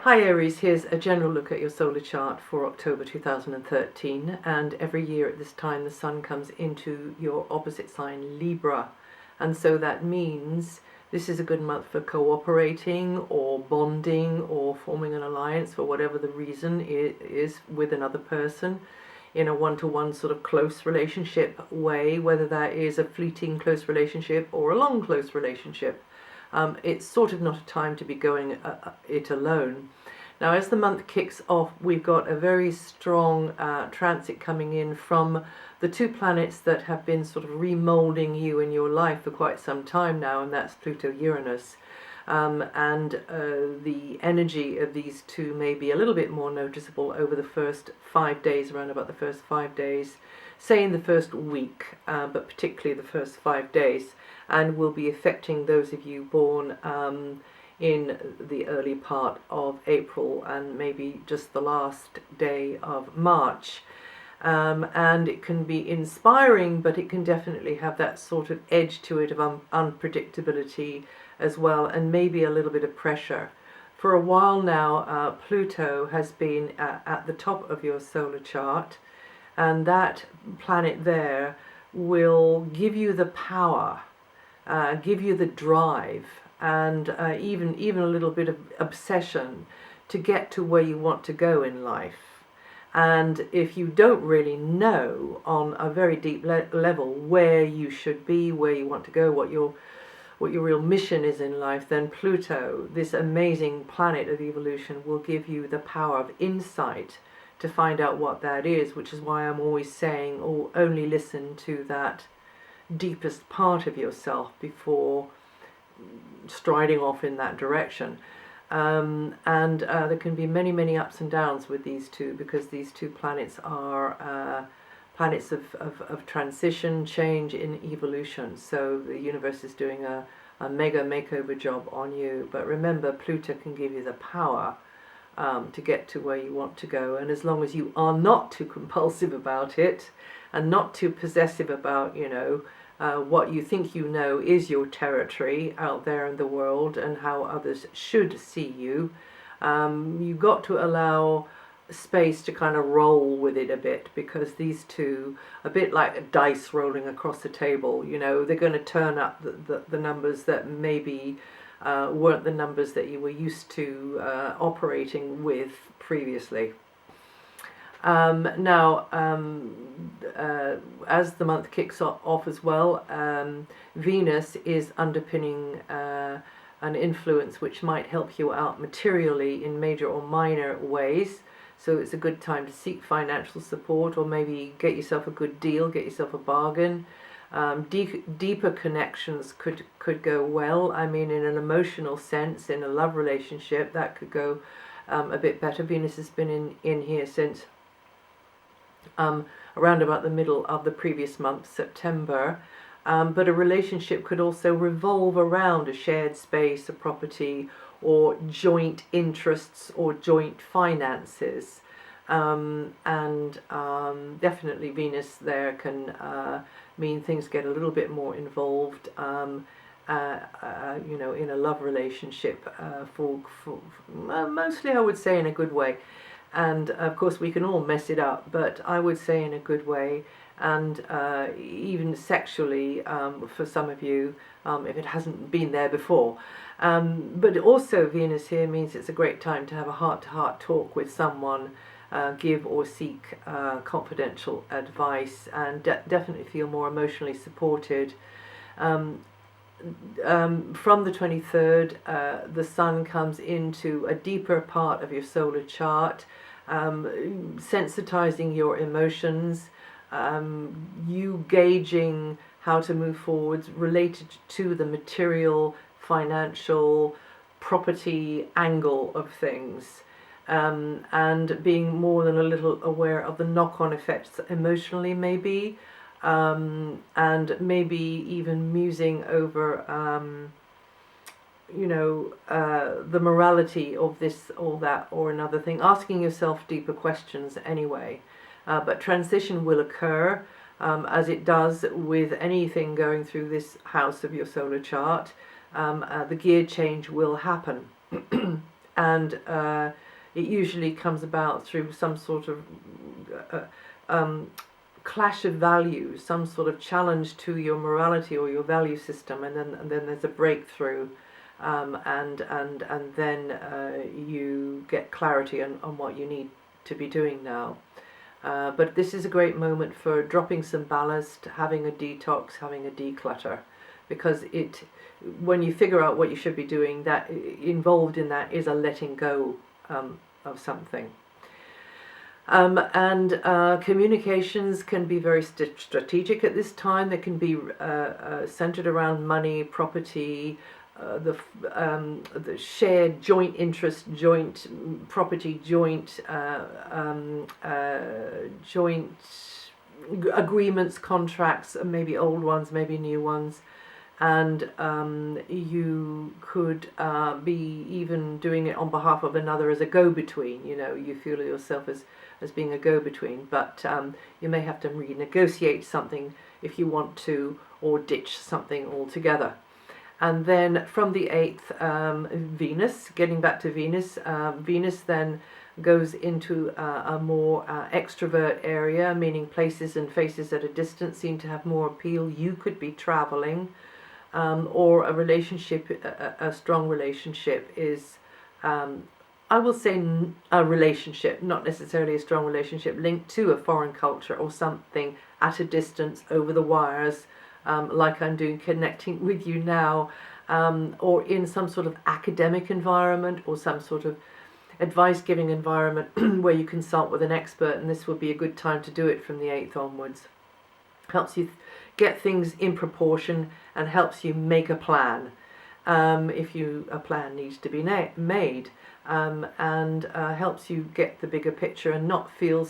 Hi Aries, here's a general look at your solar chart for October 2013, and every year at this time the Sun comes into your opposite sign Libra, and so that means this is a good month for cooperating or bonding or forming an alliance for whatever the reason is with another person in a one-to-one sort of close relationship way, whether that is a fleeting close relationship or a long close relationship. It's sort of not a time to be going it alone. Now, as the month kicks off, we've got a very strong transit coming in from the two planets that have been sort of remolding you in your life for quite some time now, and that's Pluto Uranus. The energy of these two may be a little bit more noticeable over the first 5 days, around about the first 5 days, say in the first week, but particularly the first 5 days, and will be affecting those of you born in the early part of April and maybe just the last day of March. And it can be inspiring, but it can definitely have that sort of edge to it of unpredictability as well, and maybe a little bit of pressure. For a while now, Pluto has been at the top of your solar chart, and that planet there will give you the power, give you the drive, and even a little bit of obsession to get to where you want to go in life. And if you don't really know on a very deep level where you should be, where you want to go, what your real mission is in life, then Pluto, this amazing planet of evolution, will give you the power of insight to find out what that is, which is why I'm always saying, only listen to that deepest part of yourself before striding off in that direction. There can be many ups and downs with these two, because these two planets are planets of transition, change, in evolution. So the universe is doing a mega makeover job on you. But remember, Pluto can give you the power to get to where you want to go, and as long as you are not too compulsive about it and not too possessive about, what you think you know is your territory out there in the world and how others should see you, you've got to allow space to kind of roll with it a bit, because these two, a bit like dice rolling across the table, they're going to turn up the numbers that maybe weren't the numbers that you were used to operating with previously. As the month kicks off as well, Venus is underpinning an influence which might help you out materially in major or minor ways. So it's a good time to seek financial support, or maybe get yourself a good deal, get yourself a bargain. Deeper connections could go well. I mean, in an emotional sense, in a love relationship, that could go a bit better. Venus has been in here since around about the middle of the previous month, September. But a relationship could also revolve around a shared space, a property, or joint interests or joint finances. Definitely Venus there can mean things get a little bit more involved, in a love relationship, for mostly, I would say, in a good way. And of course we can all mess it up, but I would say in a good way. And even sexually, for some of you, if it hasn't been there before. But also Venus here means it's a great time to have a heart-to-heart talk with someone, give or seek confidential advice, and definitely feel more emotionally supported. From the 23rd, the Sun comes into a deeper part of your solar chart, sensitizing your emotions, you gauging how to move forwards related to the material, financial, property angle of things, and being more than a little aware of the knock-on effects emotionally, maybe, and maybe even musing over the morality of this or that or another thing, asking yourself deeper questions anyway. But transition will occur, as it does with anything going through this house of your solar chart. The gear change will happen. and it usually comes about through some sort of clash of values, some sort of challenge to your morality or your value system, and then there's a breakthrough, and then you get clarity on what you need to be doing now. But this is a great moment for dropping some ballast, having a detox, having a declutter, because when you figure out what you should be doing, that involved in that is a letting go of something. And communications can be very strategic at this time. They can be centered around money, property, the shared joint interest, joint property, joint agreements, contracts, maybe old ones, maybe new ones. And you could be even doing it on behalf of another as a go-between. You feel yourself as being a go-between, but you may have to renegotiate something if you want to, or ditch something altogether. And then from the 8th, Venus, getting back to Venus, Venus then goes into a more extrovert area, meaning places and faces at a distance seem to have more appeal. You could be traveling, or a relationship, a strong relationship is, I will say a relationship, not necessarily a strong relationship, linked to a foreign culture or something at a distance over the wires, like I'm doing, connecting with you now, or in some sort of academic environment or some sort of advice-giving environment where you consult with an expert, and this would be a good time to do it from the 8th onwards. Helps you get things in proportion and helps you make a plan, if a plan needs to be made, and helps you get the bigger picture and not feel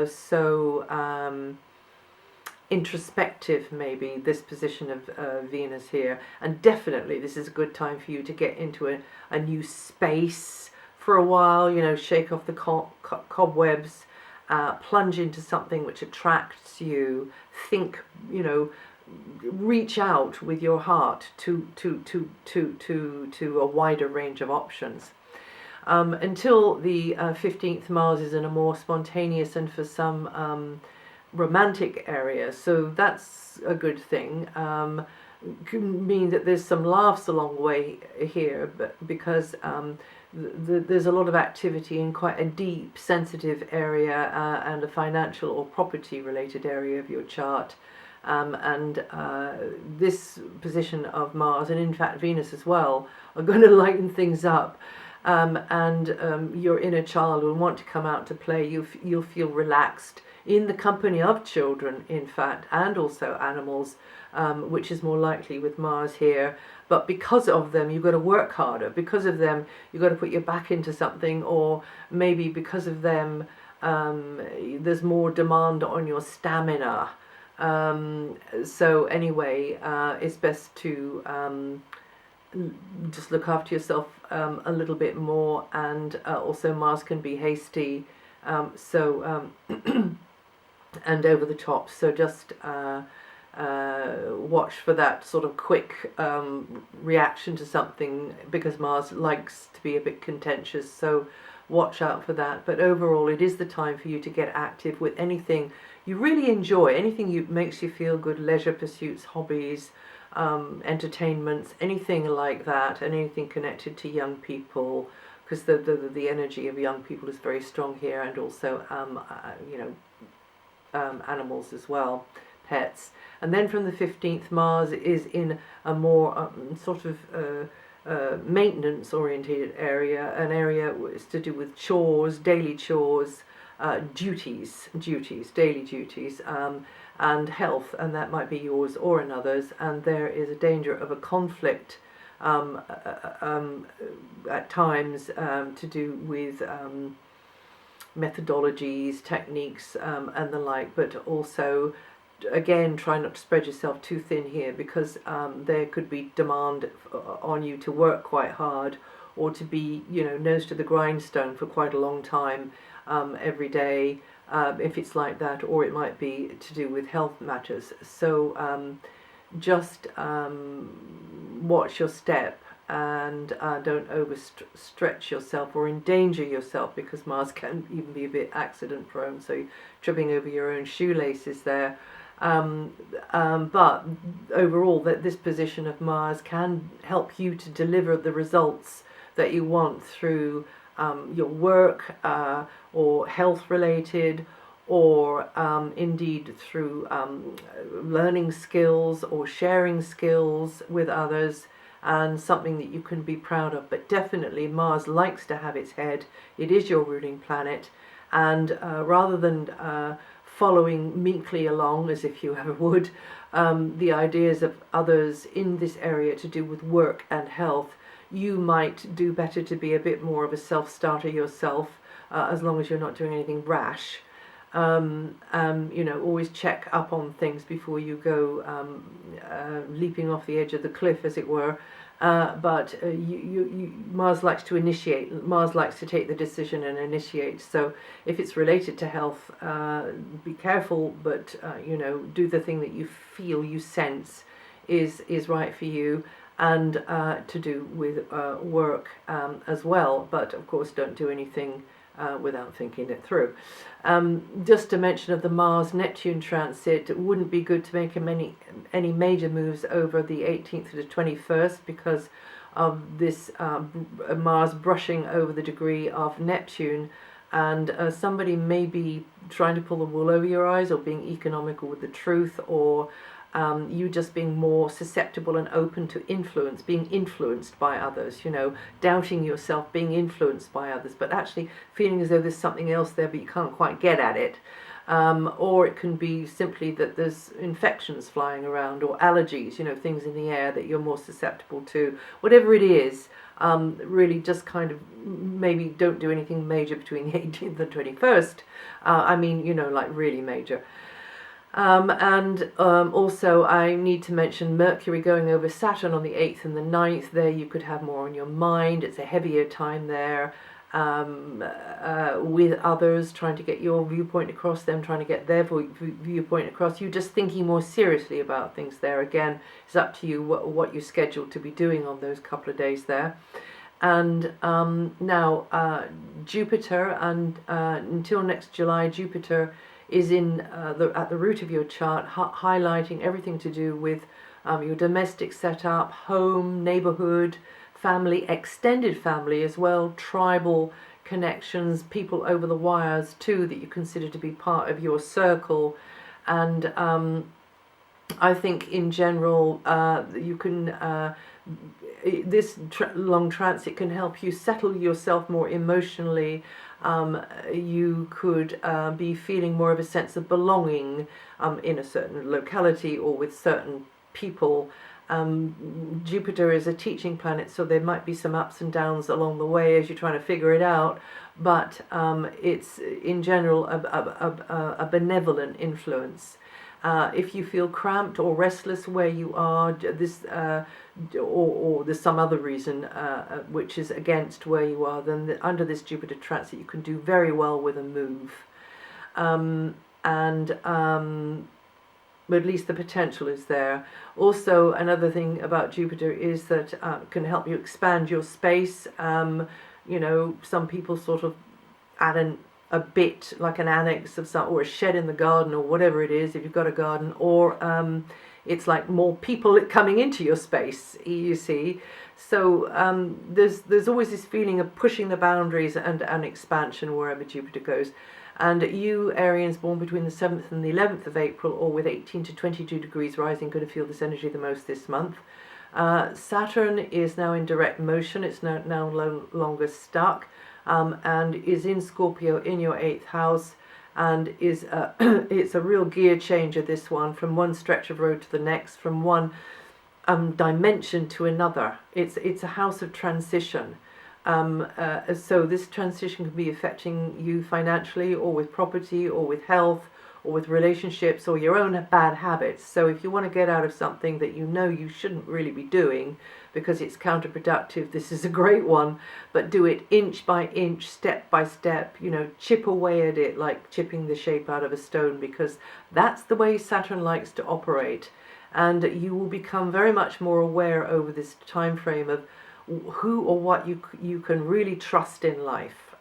so introspective, maybe, this position of Venus here. And definitely this is a good time for you to get into a new space for a while, shake off the cobwebs, plunge into something which attracts you, think, reach out with your heart to a wider range of options. Until the 15th, Mars is in a more spontaneous and for some romantic area, so that's a good thing. Can mean that there's some laughs along the way here, but because there's a lot of activity in quite a deep, sensitive area, and a financial or property related area of your chart. And this position of Mars, and in fact Venus as well, are going to lighten things up. And your inner child will want to come out to play. You'll feel relaxed in the company of children, in fact, and also animals, which is more likely with Mars here. But because of them, you've got to work harder. Because of them, you've got to put your back into something, or maybe because of them, there's more demand on your stamina. So anyway, it's best to just look after yourself a little bit more, and also Mars can be hasty, and over the top, so just watch for that sort of quick reaction to something, because Mars likes to be a bit contentious, so watch out for that. But overall, it is the time for you to get active with anything you really enjoy, anything makes you feel good, leisure pursuits, hobbies, entertainments, anything like that, and anything connected to young people, because the energy of young people is very strong here, and also animals as well, pets. And then from the 15th, Mars is in a more sort of maintenance oriented area, an area is to do with chores, daily chores, daily duties, and health, and that might be yours or another's. And there is a danger of a conflict at times to do with methodologies, techniques, and the like, but also, again, try not to spread yourself too thin here, because there could be demand on you to work quite hard, or to be, nose to the grindstone for quite a long time every day, if it's like that, or it might be to do with health matters. So just watch your step, and don't overstretch yourself or endanger yourself, because Mars can even be a bit accident prone, so you're tripping over your own shoelaces there. But overall, that this position of Mars can help you to deliver the results that you want through your work or health related, or indeed through learning skills or sharing skills with others, and something that you can be proud of. But definitely Mars likes to have its head. It is your ruling planet, and rather than following meekly along as if you ever would the ideas of others in this area to do with work and health, you might do better to be a bit more of a self-starter yourself, as long as you're not doing anything rash. Always check up on things before you go leaping off the edge of the cliff, as it were. But Mars likes to initiate. Mars likes to take the decision and initiate. So if it's related to health, be careful, but do the thing that you feel, you sense is right for you, and to do with work as well. But of course, don't do anything without thinking it through. Just a mention of the Mars-Neptune transit, it wouldn't be good to make any major moves over the 18th to the 21st because of this Mars brushing over the degree of Neptune, and somebody may be trying to pull the wool over your eyes, or being economical with the truth, or you just being more susceptible and open to influence, being influenced by others, doubting yourself, being influenced by others, but actually feeling as though there's something else there but you can't quite get at it. Or it can be simply that there's infections flying around, or allergies, things in the air that you're more susceptible to. Whatever it is, really just kind of maybe don't do anything major between the 18th and 21st. Like really major. Also I need to mention Mercury going over Saturn on the 8th and the 9th. There you could have more on your mind. It's a heavier time there, with others, trying to get your viewpoint across, them trying to get their viewpoint across. You just thinking more seriously about things there. Again, it's up to you what you're scheduled to be doing on those couple of days there. And now Jupiter, and until next July, Jupiter is at the root of your chart, highlighting everything to do with your domestic setup, home, neighborhood, family, extended family as well, tribal connections, people over the wires too that you consider to be part of your circle. And I think in general you can this long transit can help you settle yourself more emotionally. You could be feeling more of a sense of belonging in a certain locality or with certain people. Jupiter is a teaching planet, so there might be some ups and downs along the way as you're trying to figure it out, but it's in general a benevolent influence. If you feel cramped or restless where you are, or there's some other reason which is against where you are, then under this Jupiter transit you can do very well with a move. But at least the potential is there. Also, another thing about Jupiter is that it can help you expand your space. Some people sort of add a bit, like an annex of some, or a shed in the garden, or whatever it is, if you've got a garden, or it's like more people coming into your space, you see. So there's always this feeling of pushing the boundaries and expansion wherever Jupiter goes. And you, Arians born between the 7th and the 11th of April, or with 18 to 22 degrees rising, going to feel this energy the most this month. Saturn is now in direct motion. It's now no longer stuck. And is in Scorpio in your 8th house, and is it's a real gear changer, this one, from one stretch of road to the next, from one dimension to another. It's a house of transition. So this transition can be affecting you financially, or with property, or with health, or with relationships, or your own bad habits. So if you want to get out of something that you shouldn't really be doing because it's counterproductive, this is a great one. But do it inch by inch, step by step, chip away at it like chipping the shape out of a stone, because that's the way Saturn likes to operate. And you will become very much more aware over this time frame of who or what you can really trust in life,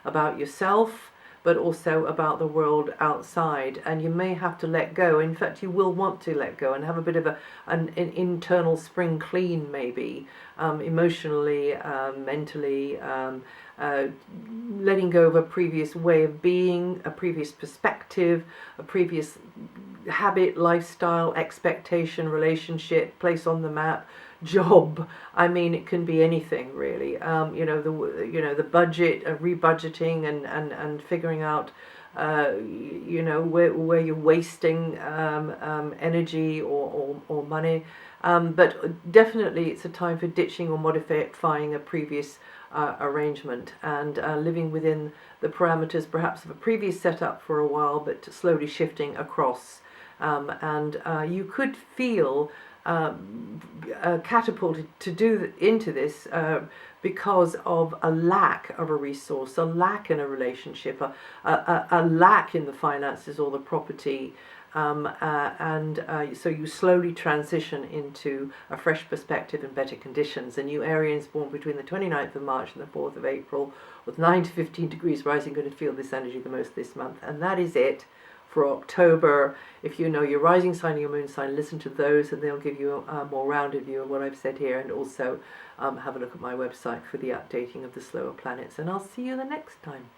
about yourself, but also about the world outside. And you may have to let go. In fact, you will want to let go and have a bit of an internal spring clean, maybe, emotionally, mentally, letting go of a previous way of being, a previous perspective, a previous habit, lifestyle, expectation, relationship, place on the map, job. I mean, it can be anything really. The budget, rebudgeting, and figuring out where you're wasting energy or money. But definitely it's a time for ditching or modifying a previous arrangement, and living within the parameters perhaps of a previous setup for a while, but slowly shifting across. And you could feel catapulted into this because of a lack of a resource, a lack in a relationship, a lack in the finances or the property. So you slowly transition into a fresh perspective and better conditions. And you Arians born between the 29th of March and the 4th of April, with 9 to 15 degrees rising, going to feel this energy the most this month. And that is it for October. If you know your rising sign and your moon sign, listen to those, and they'll give you a more rounded view of what I've said here. And also have a look at my website for the updating of the slower planets. And I'll see you the next time.